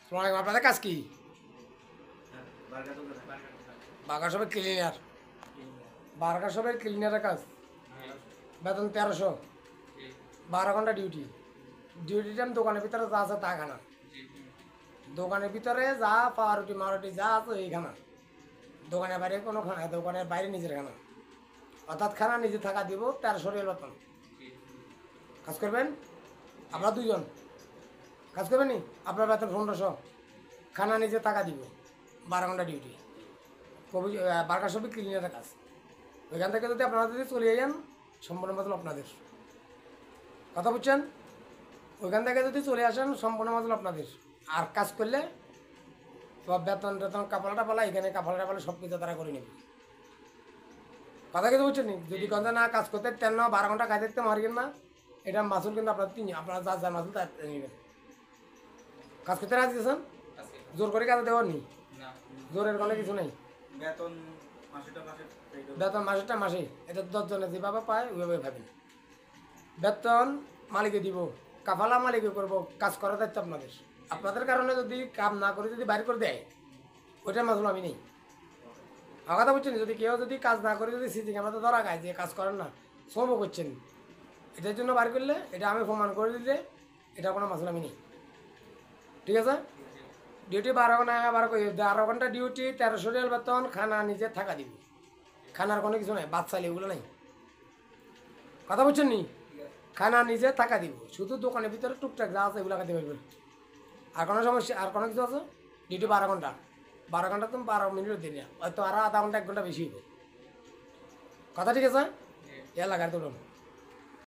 তোমার আপনাদের কাজ কি? বাগার সবের ক্লিনার। বাগার সবের ক্লিনারের কাজ। বেতন 1300, 12 ঘন্টা ডিউটি। ডিউটি টাইম দোকানের ভিতরে যা আছে তা খানা। দোকানের ভিতরে যা পাউরুটি মারুটি যা আছে এই খানা। দোকানের বাইরে কোনো খানা, দোকানের বাইরে নিজের খানা। অর্থাৎ খানা নিজে থাকা দিব 1300 রিয়াল বেতন। কাজ করবেন আপনারা 2 জন কাজ করবেন নি, আপনার বেতন 1500। খানা নিজে টাকা দিব, 12 ঘন্টা ডিউটি। কবি বার্গার শপে ক্লিনারের কাজ। ওইখান থেকে যদি আপনারা যদি চলে যান সম্পূর্ণ বেতন আপনাদের। কথা বুঝছেন? ওইখান থেকে যদি চলে আসেন সম্পূর্ণ বেতন আপনাদের। আর কাজ করলে সব বেতন টেতন কাপড় টাপলা এখানে কাপড় টাপলা সব কিছু তারা করে নেবে। কথা কিন্তু বুঝছেন নি? যদি কথা না কাজ করতে 12 ঘন্টা কাজ দেখতে মারবেন না, এটা মাসুল কিন্তু আপনারা যা যা মাসুল তা নেবেন। কাজ করতে রাজি আছেন? জোর করে কাজ দেওয়ার নেই, জোরের কোনো কিছু নেই। বেতন মাসেরটা মাসে, এটা 10 জনে যেভাবে পায় ওইভাবে ভাবেন। বেতন মালিকে দিব, কাফালা মালিকে করবো, কাজ করার দায়িত্ব আপনাদের। আপনাদের কারণে যদি কাম না করে যদি বাইর করে দেয় ওইটা মাসুল আমি নেই। আমার কথা বুঝছেন? যদি কেউ যদি কাজ না করে যদি সিসি ক্যামেরাতে ধরা গায় যে কাজ করেন না, শ্রম করছেন, এটার জন্য বার করলে এটা আমি প্রমাণ করে দিলে এটা কোনো মাসুল আমি নেই। ঠিক আছে? ডিউটি 12 ঘন্টা ডিউটি, 1300 রিয়াল বেতন, খানা নিজে থাকা দিব। খানার কোনো কিছু নাই, বাচ্চা এগুলো নাই। কথা বুঝছেন নি? খানা নিজে থাকা দিব, শুধু দোকানের ভিতরে টুকটাক যা আছে এগুলো খাতে পারবেন। আর কোনো সমস্যা আর কোনো কিছু আছে? ডিউটি 12 ঘন্টা, 12 ঘন্টা তুমি 12 মিনিট দিন, হয়তো আরও আধা ঘন্টা 1 ঘন্টা বেশি হইব। কথা ঠিক আছে? এলাকার তুলুন।